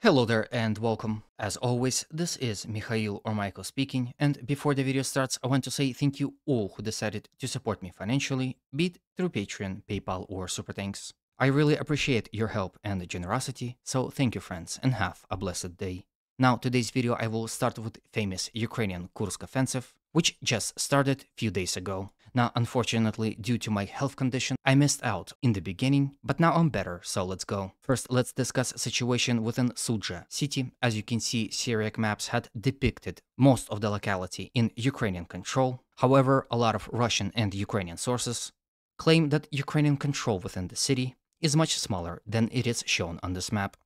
Hello there and welcome. As always, this is Mikhail or Michael speaking, and before the video starts, I want to say thank you all who decided to support me financially, be it through Patreon, PayPal, or Super Thanks. I really appreciate your help and generosity, so thank you friends and have a blessed day. Now, today's video I will start with famous Ukrainian Kursk offensive, which just started few days ago. Now, unfortunately, due to my health condition, I missed out in the beginning, but now I'm better, so let's go. First, let's discuss situation within Sudzha city. As you can see, Syriac maps had depicted most of the locality in Ukrainian control. However, a lot of Russian and Ukrainian sources claim that Ukrainian control within the city is much smaller than it is shown on this map.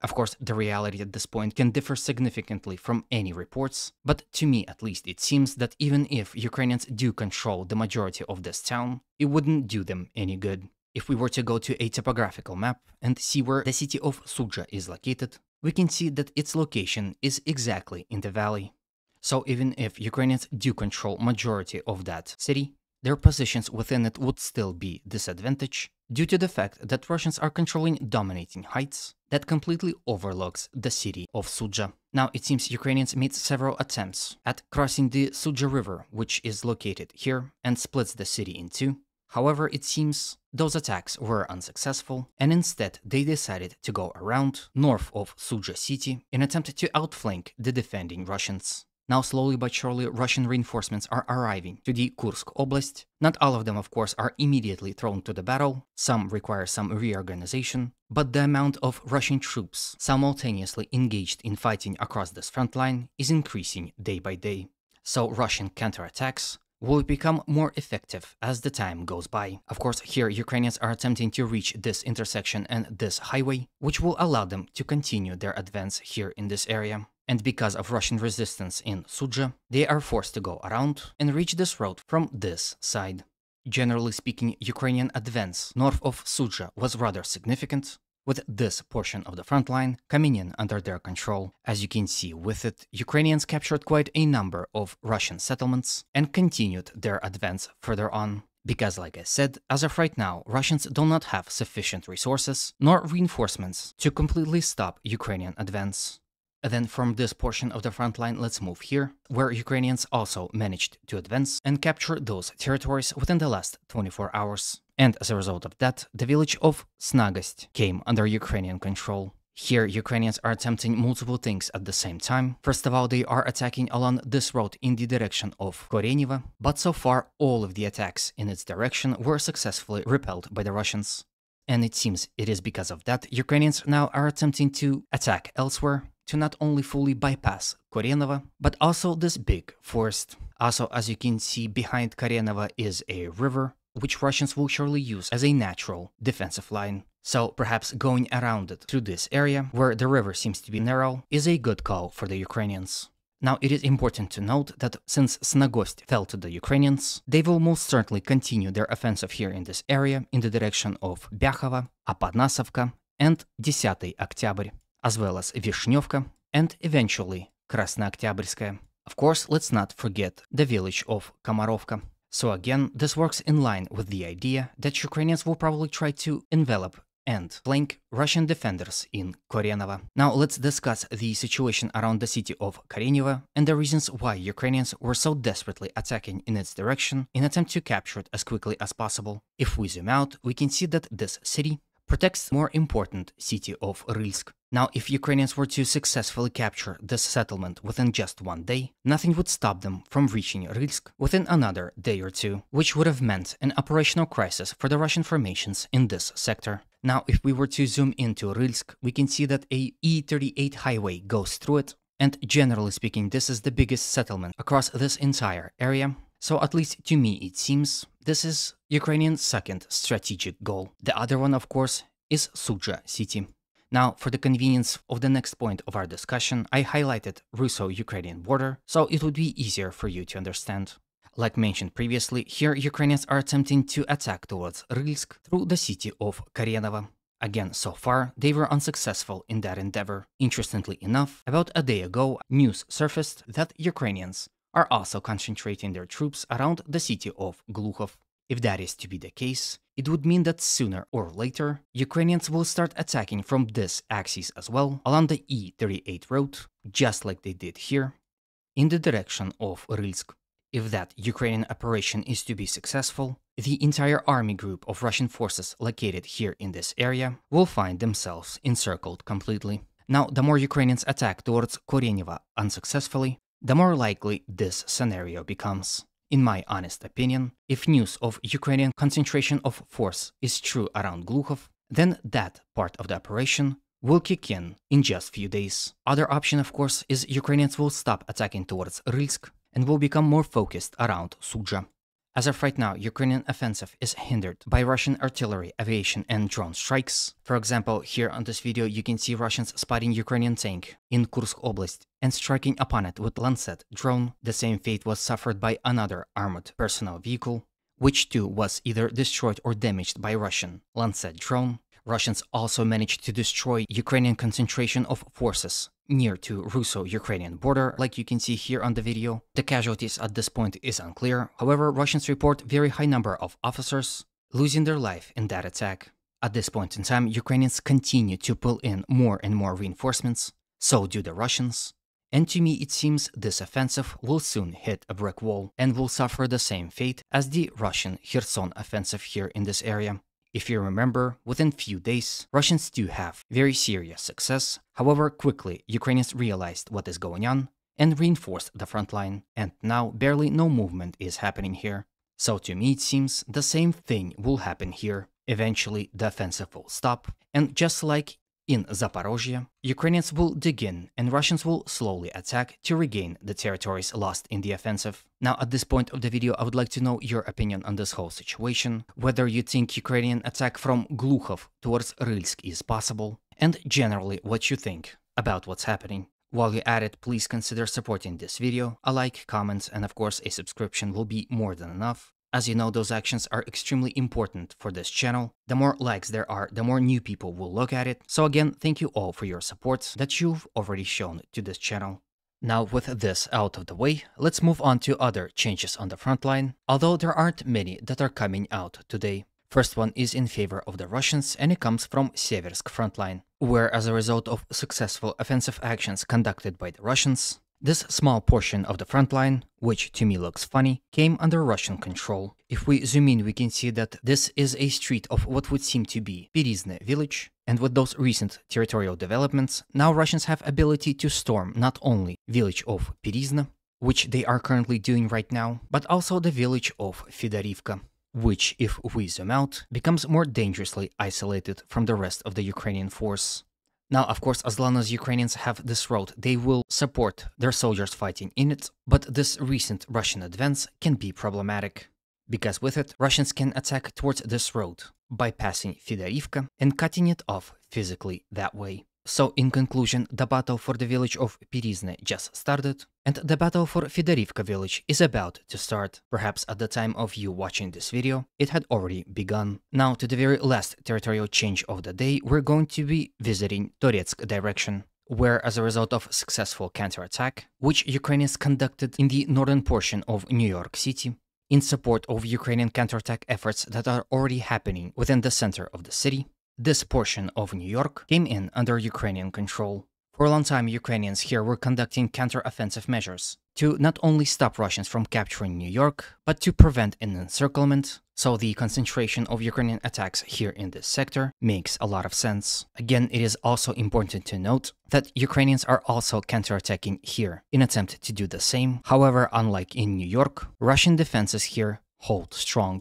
Of course, the reality at this point can differ significantly from any reports, but to me at least it seems that even if Ukrainians do control the majority of this town, it wouldn't do them any good. If we were to go to a topographical map and see where the city of Sudzha is located, we can see that its location is exactly in the valley. So even if Ukrainians do control majority of that city, their positions within it would still be disadvantaged due to the fact that Russians are controlling dominating heights that completely overlooks the city of Sudzha. Now, it seems Ukrainians made several attempts at crossing the Sudzha River, which is located here and splits the city in two. However, it seems those attacks were unsuccessful, and instead they decided to go around north of Sudzha city in attempt to outflank the defending Russians. Now, slowly but surely, Russian reinforcements are arriving to the Kursk Oblast. Not all of them, of course, are immediately thrown to the battle. Some require some reorganization. But the amount of Russian troops simultaneously engaged in fighting across this front line is increasing day by day. So Russian counterattacks will become more effective as the time goes by. Of course, here Ukrainians are attempting to reach this intersection and this highway, which will allow them to continue their advance here in this area. And because of Russian resistance in Sudzha, they are forced to go around and reach this road from this side. Generally speaking, Ukrainian advance north of Sudzha was rather significant, with this portion of the front line coming in under their control. As you can see with it, Ukrainians captured quite a number of Russian settlements and continued their advance further on. Because, like I said, as of right now, Russians do not have sufficient resources nor reinforcements to completely stop Ukrainian advance. Then from this portion of the front line, let's move here, where Ukrainians also managed to advance and capture those territories within the last 24 hours. And as a result of that, the village of Snagost came under Ukrainian control. Here, Ukrainians are attempting multiple things at the same time. First of all, they are attacking along this road in the direction of Koreneva, but so far all of the attacks in its direction were successfully repelled by the Russians. And it seems it is because of that Ukrainians now are attempting to attack elsewhere, to not only fully bypass Koreneva, but also this big forest. Also, as you can see, behind Koreneva is a river, which Russians will surely use as a natural defensive line. So perhaps going around it through this area, where the river seems to be narrow, is a good call for the Ukrainians. Now, it is important to note that since Snagost fell to the Ukrainians, they will most certainly continue their offensive here in this area in the direction of Byakhovo, Apanasovka, and 10 Octyabr, as well as Vishnevka, and eventually Krasnooktyabrskaya. Of course, let's not forget the village of Komarovka. So again, this works in line with the idea that Ukrainians will probably try to envelop and flank Russian defenders in Koreneva. Now let's discuss the situation around the city of Koreneva and the reasons why Ukrainians were so desperately attacking in its direction in attempt to capture it as quickly as possible. If we zoom out, we can see that this city protects more important city of Rylsk. Now, if Ukrainians were to successfully capture this settlement within just one day, nothing would stop them from reaching Rylsk within another day or two, which would have meant an operational crisis for the Russian formations in this sector. Now, if we were to zoom into Rylsk, we can see that a E38 highway goes through it, and generally speaking, this is the biggest settlement across this entire area. So at least to me it seems this is Ukrainian's second strategic goal. The other one, of course, is Sudzha city. Now, for the convenience of the next point of our discussion, I highlighted Russo-Ukrainian border, so it would be easier for you to understand. Like mentioned previously, here Ukrainians are attempting to attack towards Rylsk through the city of Koreneva. Again, so far, they were unsuccessful in that endeavor. Interestingly enough, about a day ago, news surfaced that Ukrainians are also concentrating their troops around the city of Glukhov. If that is to be the case, it would mean that sooner or later, Ukrainians will start attacking from this axis as well, along the E38 road, just like they did here, in the direction of Rylsk. If that Ukrainian operation is to be successful, the entire army group of Russian forces located here in this area will find themselves encircled completely. Now, the more Ukrainians attack towards Koreneva unsuccessfully, the more likely this scenario becomes. In my honest opinion, if news of Ukrainian concentration of force is true around Glukhov, then that part of the operation will kick in just few days. Other option, of course, is Ukrainians will stop attacking towards Rylsk and will become more focused around Sudzha. As of right now, Ukrainian offensive is hindered by Russian artillery, aviation and drone strikes. For example, here on this video you can see Russians spotting Ukrainian tank in Kursk Oblast and striking upon it with Lancet drone. The same fate was suffered by another armored personnel vehicle, which too was either destroyed or damaged by Russian Lancet drone. Russians also managed to destroy Ukrainian concentration of forces near to Russo-Ukrainian border, like you can see here on the video. The casualties at this point is unclear. However, Russians report very high number of officers losing their life in that attack. At this point in time, Ukrainians continue to pull in more and more reinforcements, so do the Russians. And to me, it seems this offensive will soon hit a brick wall and will suffer the same fate as the Russian Kherson offensive here in this area. If you remember, within few days, Russians do have very serious success. However, quickly, Ukrainians realized what is going on and reinforced the front line, and now barely no movement is happening here. So to me, it seems the same thing will happen here. Eventually, the offensive will stop, and just like in Zaporozhye, Ukrainians will dig in and Russians will slowly attack to regain the territories lost in the offensive. Now, at this point of the video, I would like to know your opinion on this whole situation, whether you think Ukrainian attack from Glukhov towards Rylsk is possible, and generally what you think about what's happening. While you're at it, please consider supporting this video. A like, comments, and of course a subscription will be more than enough. As you know, those actions are extremely important for this channel. The more likes there are, the more new people will look at it. So again, thank you all for your support that you've already shown to this channel. Now, with this out of the way, let's move on to other changes on the front line, although there aren't many that are coming out today. First one is in favor of the Russians, and it comes from Seversk frontline, where as a result of successful offensive actions conducted by the Russians, this small portion of the front line, which to me looks funny, came under Russian control. If we zoom in, we can see that this is a street of what would seem to be Perizne village, and with those recent territorial developments, now Russians have ability to storm not only village of Perizne, which they are currently doing right now, but also the village of Fedorivka, which, if we zoom out, becomes more dangerously isolated from the rest of the Ukrainian force. Now, of course, as long as Ukrainians have this road, they will support their soldiers fighting in it, but this recent Russian advance can be problematic, because with it, Russians can attack towards this road, bypassing Fedorivka and cutting it off physically that way. So, in conclusion, the battle for the village of Perizne just started, and the battle for Fedorivka village is about to start. Perhaps at the time of you watching this video, it had already begun. Now, to the very last territorial change of the day, we're going to be visiting Toretsk direction, where as a result of successful counterattack, which Ukrainians conducted in the northern portion of New York City, in support of Ukrainian counterattack efforts that are already happening within the center of the city, this portion of New York came in under Ukrainian control. For a long time, Ukrainians here were conducting counter-offensive measures to not only stop Russians from capturing New York, but to prevent an encirclement, so the concentration of Ukrainian attacks here in this sector makes a lot of sense. Again, it is also important to note that Ukrainians are also counterattacking here in attempt to do the same. However, unlike in New York, Russian defenses here hold strong.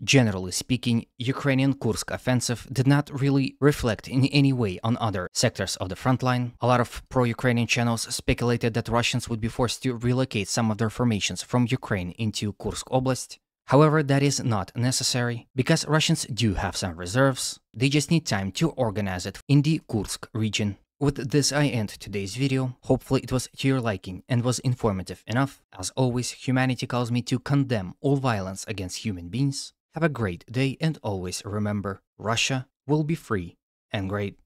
Generally speaking, Ukrainian Kursk offensive did not really reflect in any way on other sectors of the front line. A lot of pro-Ukrainian channels speculated that Russians would be forced to relocate some of their formations from Ukraine into Kursk Oblast. However, that is not necessary, because Russians do have some reserves. They just need time to organize it in the Kursk region. With this, I end today's video. Hopefully it was to your liking and was informative enough. As always, humanity calls me to condemn all violence against human beings. Have a great day, and always remember, Russia will be free and great.